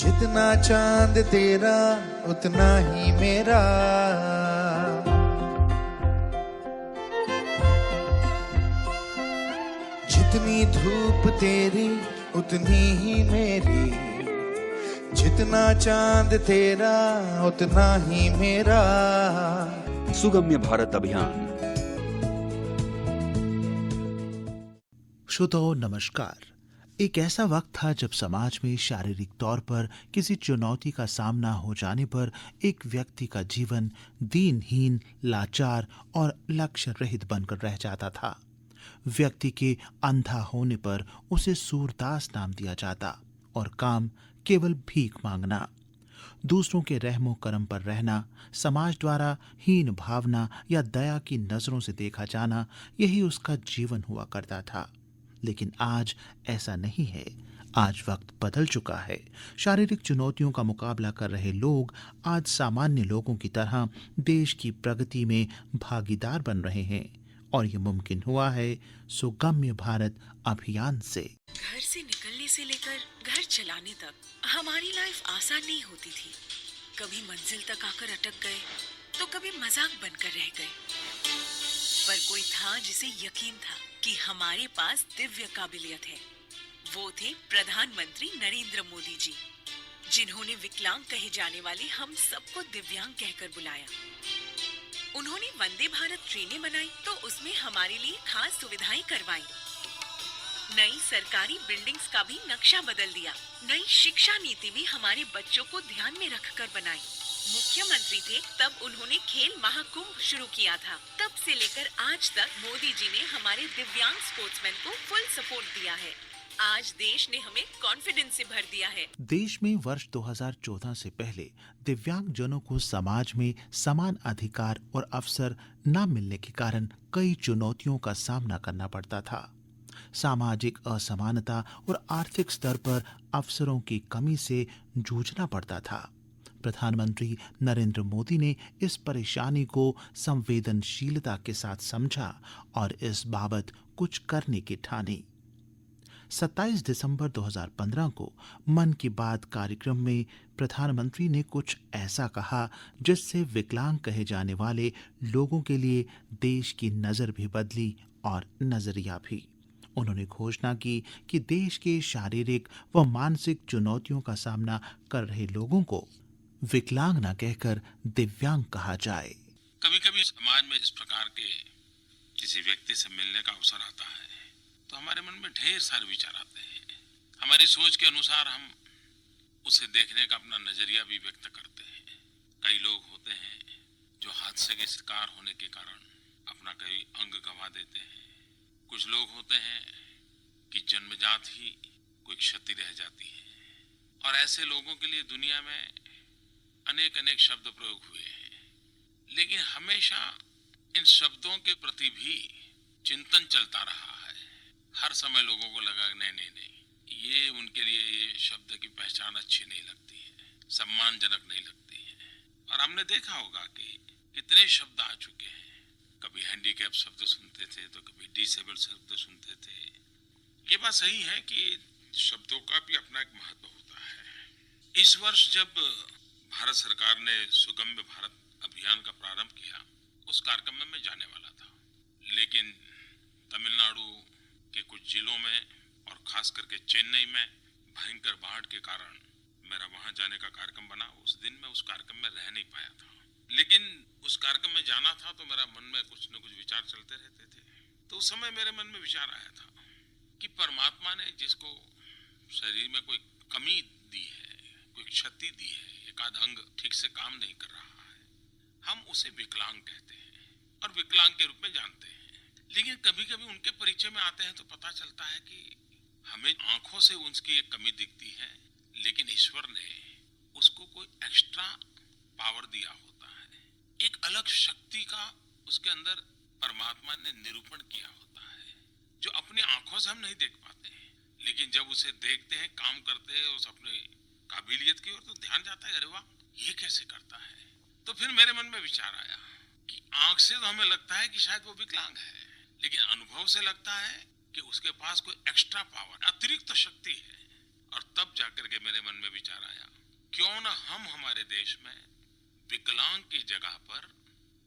जितना चांद तेरा उतना ही मेरा, जितनी धूप तेरी उतनी ही मेरी, जितना चांद तेरा उतना ही मेरा। सुगम्य भारत अभियान। श्रोताओं नमस्कार। एक ऐसा वक्त था जब समाज में शारीरिक तौर पर किसी चुनौती का सामना हो जाने पर एक व्यक्ति का जीवन दीनहीन, लाचार और लक्ष्य रहित बनकर रह जाता था। व्यक्ति के अंधा होने पर उसे सूरदास नाम दिया जाता और काम केवल भीख मांगना, दूसरों के रहमो करम पर रहना, समाज द्वारा हीन भावना या दया की नजरों से देखा जाना, यही उसका जीवन हुआ करता था। लेकिन आज ऐसा नहीं है। आज वक्त बदल चुका है। शारीरिक चुनौतियों का मुकाबला कर रहे लोग आज सामान्य लोगों की तरह देश की प्रगति में भागीदार बन रहे हैं और ये मुमकिन हुआ है सुगम्य भारत अभियान से। घर से निकलने से लेकर घर चलाने तक हमारी लाइफ आसान नहीं होती थी। कभी मंजिल तक आकर अटक गए तो कभी मजाक बनकर रह गए, पर कोई था जिसे यकीन था कि हमारे पास दिव्य काबिलियत है। वो थे प्रधानमंत्री नरेंद्र मोदी जी, जिन्होंने विकलांग कहे जाने वाले हम सबको दिव्यांग कहकर बुलाया। उन्होंने वंदे भारत ट्रेनें बनाई तो उसमें हमारे लिए खास सुविधाएं करवाई। नई सरकारी बिल्डिंग्स का भी नक्शा बदल दिया। नई शिक्षा नीति भी हमारे बच्चों को ध्यान में रखकर बनाई। मुख्यमंत्री थे तब उन्होंने खेल महाकुंभ शुरू किया था। तब से लेकर आज तक मोदी जी ने हमारे दिव्यांग स्पोर्ट्समैन को फुल सपोर्ट दिया है। आज देश ने हमें कॉन्फिडेंस से भर दिया है। देश में वर्ष 2014 से पहले दिव्यांग जनों को समाज में समान अधिकार और अवसर न मिलने के कारण कई चुनौतियों का सामना करना पड़ता था। सामाजिक असमानता और आर्थिक स्तर पर अवसरों की कमी से जूझना पड़ता था। प्रधानमंत्री नरेंद्र मोदी ने इस परेशानी को संवेदनशीलता के साथ समझा और इस बाबत कुछ करने की ठानी। 27 दिसंबर 2015 को मन की बात कार्यक्रम में प्रधानमंत्री ने कुछ ऐसा कहा जिससे विकलांग कहे जाने वाले लोगों के लिए देश की नजर भी बदली और नजरिया भी। उन्होंने घोषणा की कि देश के शारीरिक व मानसिक चुनौतियों का सामना कर रहे लोगों को विकलांग न कहकर दिव्यांग कहा जाए। कभी कभी समाज में इस प्रकार के किसी व्यक्ति से मिलने का अवसर आता है तो हमारे मन में ढेर सारे विचार आते हैं। हमारी सोच के अनुसार हम उसे देखने का अपना नजरिया भी व्यक्त करते हैं। कई लोग होते हैं जो हादसे के शिकार होने के कारण अपना कई अंग गंवा देते हैं। कुछ लोग होते हैं कि जन्मजात ही कोई क्षति रह जाती है और ऐसे लोगों के लिए दुनिया में अनेक अनेक शब्द प्रयोग हुए हैं, लेकिन हमेशा इन शब्दों के प्रति भी चिंतन चलता रहा है। हर समय लोगों को लगा नहीं, ये उनके लिए ये शब्द की पहचान अच्छी नहीं लगती है, सम्मानजनक नहीं लगती है। और हमने देखा होगा कि कितने शब्द आ चुके हैं। कभी हैंडीकैप शब्द सुनते थे तो कभी डिसेबल शब्द सुनते थे। ये बात सही है कि शब्दों का भी अपना एक महत्व होता है। इस वर्ष जब भारत सरकार ने सुगम्य भारत अभियान का प्रारंभ किया, उस कार्यक्रम में मैं जाने वाला था, लेकिन तमिलनाडु के कुछ जिलों में और खास करके चेन्नई में भयंकर बाढ़ के कारण मेरा वहां जाने का कार्यक्रम बना। उस दिन मैं उस कार्यक्रम में रह नहीं पाया था, लेकिन उस कार्यक्रम में जाना था तो मेरा मन में कुछ न कुछ विचार चलते रहते थे। तो उस समय मेरे मन में विचार आया था कि परमात्मा ने जिसको शरीर में कोई कमी दी है, कोई क्षति दी है, एक आध अंग ठीक से काम नहीं कर रहा है, हम उसे विकलांग कहते हैं और विकलांग के रूप में जानते हैं। लेकिन कभी कभी उनके परिचय में आते हैं तो पता चलता है कि हमें आंखों से उसकी एक कमी दिखती है, लेकिन ईश्वर ने उसको कोई एक्स्ट्रा पावर दिया होता है। एक अलग शक्ति का उसके अंदर परमात्मा ने निरूपण किया होता है, जो अपनी आंखों से हम नहीं देख पाते हैं, लेकिन जब उसे देखते हैं, काम करते हैं उस अपने काबिलियत की ओर, तो ध्यान जाता है, अरे वाह, ये कैसे करता है। तो फिर मेरे मन में विचार आया कि आंख से तो हमें लगता है कि शायद वो विकलांग है, लेकिन अनुभव से लगता है कि उसके पास कोई एक्स्ट्रा पावर, अतिरिक्त शक्ति है। और तब जाकर के मेरे मन में विचार आया हम हमारे देश में विकलांग की जगह पर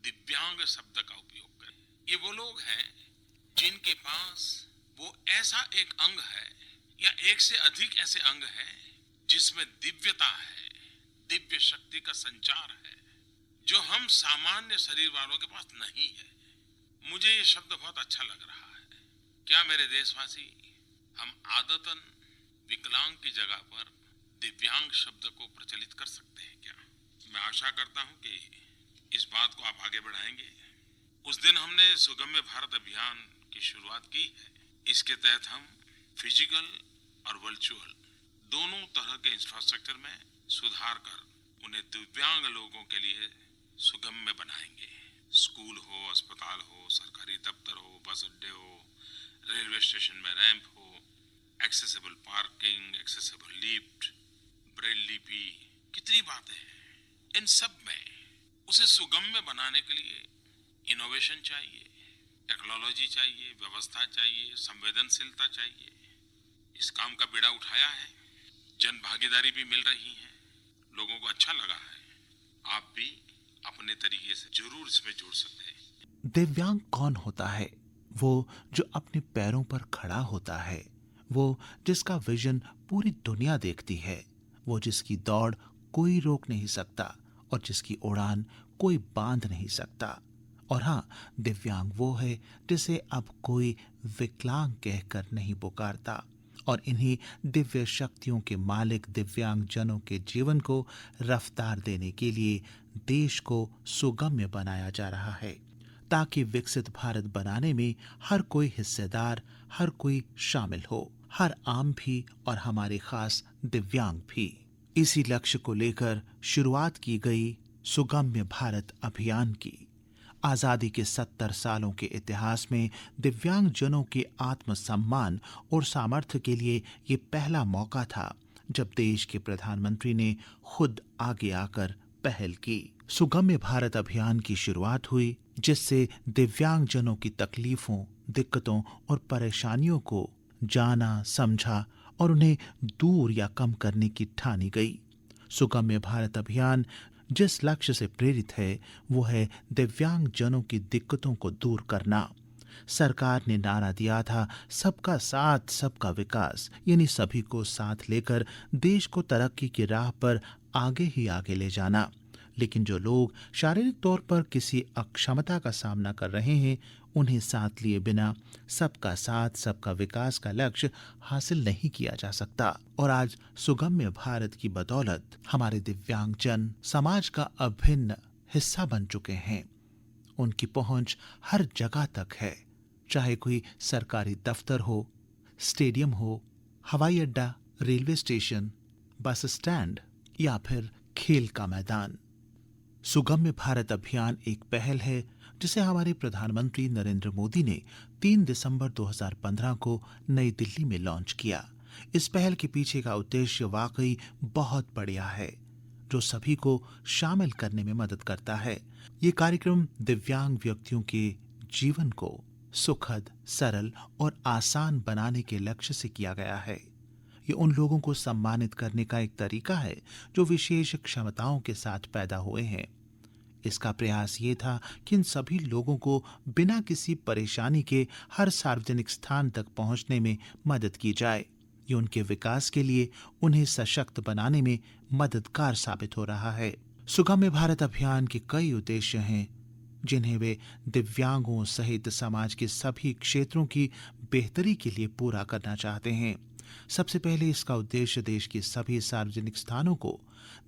दिव्यांग शब्द का उपयोग करें। ये वो लोग हैं जिनके पास वो ऐसा एक अंग है या एक से अधिक ऐसे अंग है जिसमें दिव्यता है, दिव्य शक्ति का संचार है, जो हम सामान्य शरीर वालों के पास नहीं है। मुझे ये शब्द बहुत अच्छा लग रहा है। क्या मेरे देशवासी, हम आदतन विकलांग की जगह पर दिव्यांग शब्द को प्रचलित कर सकते हैं क्या? मैं आशा करता हूं कि इस बात को आप आगे बढ़ाएंगे। उस दिन हमने सुगम्य भारत अभियान की शुरुआत की है। इसके तहत हम फिजिकल और वर्चुअल दोनों तरह के इंफ्रास्ट्रक्चर में सुधार कर उन्हें दिव्यांग लोगों के लिए सुगम्य बनाएंगे। स्कूल हो, अस्पताल हो, सरकारी दफ्तर हो, बस अड्डे हो, रेलवे स्टेशन में रैंप हो, accessible parking, accessible lift, Braille लिपि, कितनी बातें हैं। इन सब में उसे सुगम्य बनाने के लिए इनोवेशन चाहिए, टेक्नोलॉजी चाहिए, व्यवस्था चाहिए, संवेदनशीलता चाहिए। इस काम का बीड़ा उठाया है, जन भागीदारी भी मिल रही है, लोगों को अच्छा लगा है। आप भी अपने तरीके से जरूर इसमें जुड़ सकते हैं। दिव्यांग कौन होता है? वो जो अपने पैरों पर खड़ा होता है, वो जिसका विजन पूरी दुनिया देखती है, वो जिसकी दौड़ कोई रोक नहीं सकता और जिसकी उड़ान कोई बांध नहीं सकता। और हाँ, दिव्यांग वो है जिसे अब कोई विकलांग कहकर नहीं पुकारता। और इन्हीं दिव्य शक्तियों के मालिक दिव्यांग जनों के जीवन को रफ्तार देने के लिए देश को सुगम्य बनाया जा रहा है, ताकि विकसित भारत बनाने में हर कोई हिस्सेदार, हर कोई शामिल हो, हर आम भी और हमारे खास दिव्यांग भी। इसी लक्ष्य को लेकर शुरुआत की गई सुगम्य भारत अभियान की। आजादी के 70 सालों के इतिहास में दिव्यांग जनों के आत्मसम्मान और सामर्थ्य के लिए ये पहला मौका था जब देश के प्रधानमंत्री ने खुद आगे आकर पहल की। सुगम्य भारत अभियान की शुरुआत हुई, जिससे दिव्यांग जनों की तकलीफों, दिक्कतों और परेशानियों को जाना, समझा और उन्हें दूर या कम करने की ठानी गई। सुगम्य भारत अभियान जिस लक्ष्य से प्रेरित है वो है दिव्यांग जनों की दिक्कतों को दूर करना। सरकार ने नारा दिया था, सबका साथ सबका विकास, यानी सभी को साथ लेकर देश को तरक्की की राह पर आगे ही आगे ले जाना। लेकिन जो लोग शारीरिक तौर पर किसी अक्षमता का सामना कर रहे हैं, उन्हें साथ लिए बिना सबका साथ सबका विकास का लक्ष्य हासिल नहीं किया जा सकता। और आज सुगम्य भारत की बदौलत हमारे दिव्यांग जन समाज का अभिन्न हिस्सा बन चुके हैं। उनकी पहुंच हर जगह तक है, चाहे कोई सरकारी दफ्तर हो, स्टेडियम हो, हवाई अड्डा, रेलवे स्टेशन, बस स्टैंड या फिर खेल का मैदान। सुगम्य भारत अभियान एक पहल है जिसे हमारे प्रधानमंत्री नरेंद्र मोदी ने 3 दिसंबर 2015 को नई दिल्ली में लॉन्च किया। इस पहल के पीछे का उद्देश्य वाकई बहुत बढ़िया है, जो सभी को शामिल करने में मदद करता है। ये कार्यक्रम दिव्यांग व्यक्तियों के जीवन को सुखद, सरल और आसान बनाने के लक्ष्य से किया गया है। ये उन लोगों को सम्मानित करने का एक तरीका है जो विशेष क्षमताओं के साथ पैदा हुए हैं। इसका प्रयास ये था कि इन सभी लोगों को बिना किसी परेशानी के हर सार्वजनिक स्थान तक पहुंचने में मदद की जाए। ये उनके विकास के लिए, उन्हें सशक्त बनाने में मददगार साबित हो रहा है। सुगम्य भारत अभियान के कई उद्देश्य हैं जिन्हें वे दिव्यांगों सहित समाज के सभी क्षेत्रों की बेहतरी के लिए पूरा करना चाहते हैं। सबसे पहले इसका उद्देश्य देश के सभी सार्वजनिक स्थानों को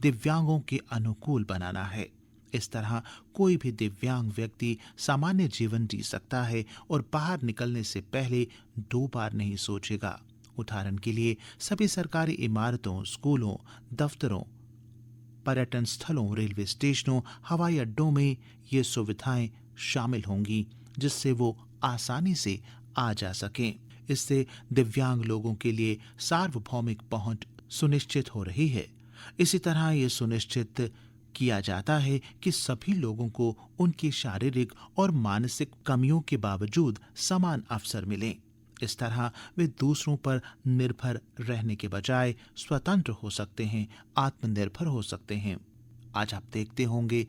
दिव्यांगों के अनुकूल बनाना है। इस तरह कोई भी दिव्यांग व्यक्ति सामान्य जीवन जी सकता है और बाहर निकलने से पहले 2 बार नहीं सोचेगा। उदाहरण के लिए, सभी सरकारी इमारतों, स्कूलों, दफ्तरों, पर्यटन स्थलों, रेलवे स्टेशनों, हवाई अड्डों में ये सुविधाएं शामिल होंगी, जिससे वो आसानी से आ जा सकें। इससे दिव्यांग लोगों के लिए सार्वभौमिक पहुंच सुनिश्चित हो रही है। इसी तरह ये सुनिश्चित किया जाता है कि सभी लोगों को उनकी शारीरिक और मानसिक कमियों के बावजूद समान अवसर मिलें। इस तरह वे दूसरों पर निर्भर रहने के बजाय स्वतंत्र हो सकते हैं, आत्मनिर्भर हो सकते हैं। आज आप देखते होंगे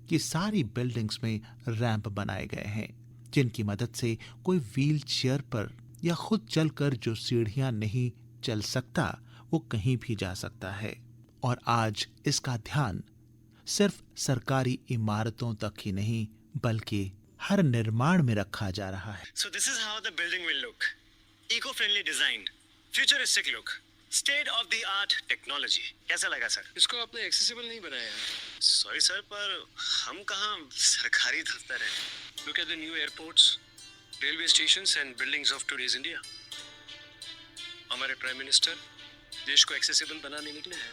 कि सारी बिल्डिंग्स में रैंप बनाए गए हैं, जिनकी मदद से कोई व्हील चेयर पर या खुद चलकर जो सीढ़ियां नहीं चल सकता वो कहीं भी जा सकता है। और आज इसका ध्यान सिर्फ सरकारी इमारतों तक ही नहीं बल्कि हर निर्माण में रखा जा रहा है। So this is how the building will look. Eco-friendly design, futuristic look, state of the art technology. कैसा लगा सर? इसको आपने एक्सेसिबल नहीं बनाया है। सॉरी सर, पर हम कहाँ सरकारी दफ्तर हैं? Look at the new airports, railway stations and buildings of today's India. हमारे प्राइम मिनिस्टर देश को एक्सेसिबल बनाने निकले हैं।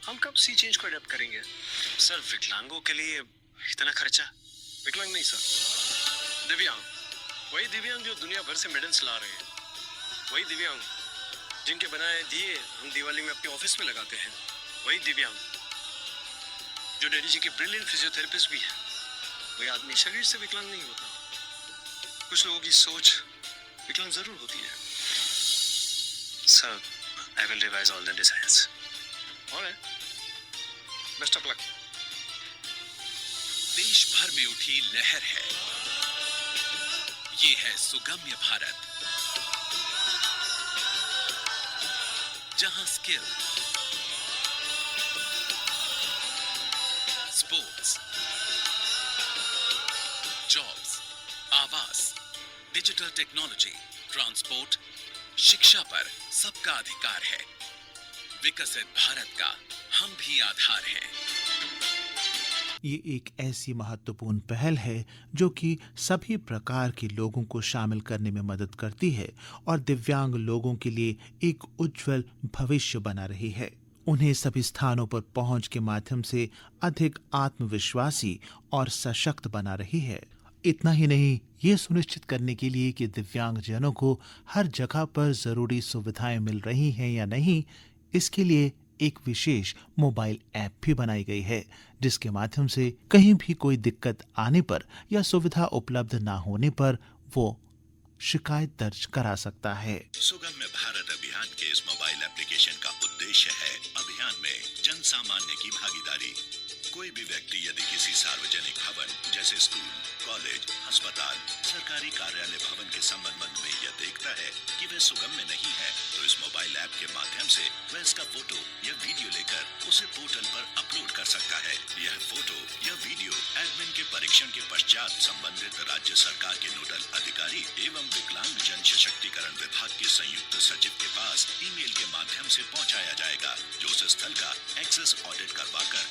हम कब सी चेंज को अडॉप्ट करेंगे? सर, विकलांगों के लिए इतना खर्चा? विकलांग नहीं सर, दिव्यांग। वही दिव्यांग जो दुनिया भर से मेडल्स ला रहे हैं, वही दिव्यांग जिनके बनाए दिए हम दिवाली में अपने ऑफिस में लगाते हैं, वही दिव्यांग जो डैडी जी के ब्रिलियंट फिजियोथेरेपिस्ट भी है। वही आदमी शरीर से विकलांग नहीं होता। कुछ लोगों की सोच विकलांग जरूर होती है। Sir, I will revise all the designs. Alright, best of luck. देश भर में उठी लहर है, ये है सुगम्य भारत, जहां स्किल, स्पोर्ट्स, जॉब्स, आवास, डिजिटल टेक्नोलॉजी, ट्रांसपोर्ट, शिक्षा पर सबका अधिकार है। विकसित भारत का हम भी आधार हैं। ये एक ऐसी महत्वपूर्ण पहल है जो कि सभी प्रकार के लोगों को शामिल करने में मदद करती है और दिव्यांग लोगों के लिए एक उज्जवल भविष्य बना रही है। उन्हें सभी स्थानों पर पहुंच के माध्यम से अधिक आत्मविश्वासी और सशक्त बना रही है। इतना ही नहीं, ये सुनिश्चित करने के लिए कि दिव्यांगजनों को हर जगह पर जरूरी सुविधाएं मिल रही हैं या नहीं, इसके लिए एक विशेष मोबाइल ऐप भी बनाई गई है, जिसके माध्यम से कहीं भी कोई दिक्कत आने पर या सुविधा उपलब्ध ना होने पर वो शिकायत दर्ज करा सकता है। सुगम्य भारत अभियान के इस मोबाइल एप्लीकेशन का उद्देश्य है अभियान में जन सामान्य की भागीदारी। कोई भी व्यक्ति यदि किसी सार्वजनिक भवन जैसे स्कूल, कॉलेज, अस्पताल, सरकारी कार्यालय भवन के संबंध में यह देखता है कि वह सुगम्य नहीं है, तो इस मोबाइल ऐप के माध्यम से वह इसका फोटो या वीडियो लेकर उसे पोर्टल पर अपलोड कर सकता है। यह फोटो या वीडियो एडमिन के परीक्षण के पश्चात संबंधित राज्य सरकार के नोडल अधिकारी एवं विकलांग जन सशक्तिकरण विभाग के संयुक्त सचिव के पास ईमेल के माध्यम से पहुंचाया जाएगा, जो उस स्थल का एक्सेस ऑडिट करवाकर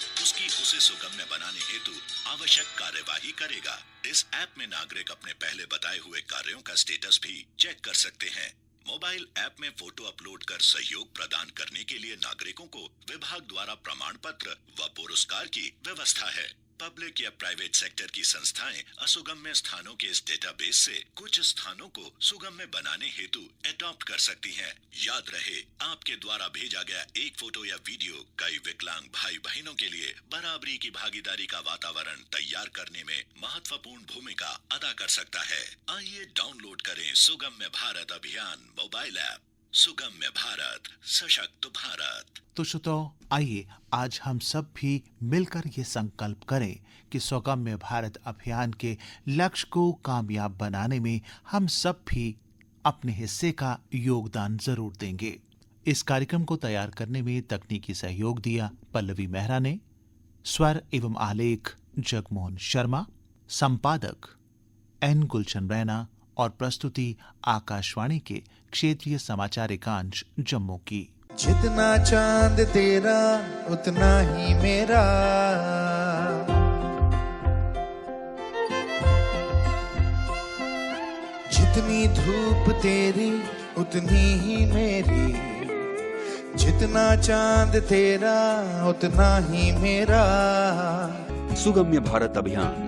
उसे सुगम्य बनाने हेतु आवश्यक कार्यवाही करेगा। इस ऐप में नागरिक अपने पहले बताए हुए कार्यों का स्टेटस भी चेक कर सकते हैं। मोबाइल ऐप में फोटो अपलोड कर सहयोग प्रदान करने के लिए नागरिकों को विभाग द्वारा प्रमाण पत्र व पुरस्कार की व्यवस्था है। पब्लिक या प्राइवेट सेक्टर की संस्थाएं असुगम्य स्थानों के इस डेटाबेस से कुछ स्थानों को सुगम्य बनाने हेतु अडॉप्ट कर सकती हैं। याद रहे, आपके द्वारा भेजा गया एक फोटो या वीडियो कई विकलांग भाई बहनों के लिए बराबरी की भागीदारी का वातावरण तैयार करने में महत्वपूर्ण भूमिका अदा कर सकता है। आइए डाउनलोड करें सुगम्य भारत अभियान मोबाइल ऐप। सुगम्य भारत, सशक्त भारत। तो श्रोताओ, आइए आज हम सब भी मिलकर ये संकल्प करें कि सुगम्य भारत अभियान के लक्ष्य को कामयाब बनाने में हम सब भी अपने हिस्से का योगदान जरूर देंगे। इस कार्यक्रम को तैयार करने में तकनीकी सहयोग दिया पल्लवी मेहरा ने, स्वर एवं आलेख जगमोहन शर्मा, संपादक एन गुलशन रैना और प्रस्तुति आकाशवाणी के क्षेत्रीय समाचार एकांश जम्मू की। जितना चांद तेरा उतना ही मेरा, जितनी धूप तेरी उतनी ही मेरी, जितना चांद तेरा उतना ही मेरा। सुगम्य भारत अभियान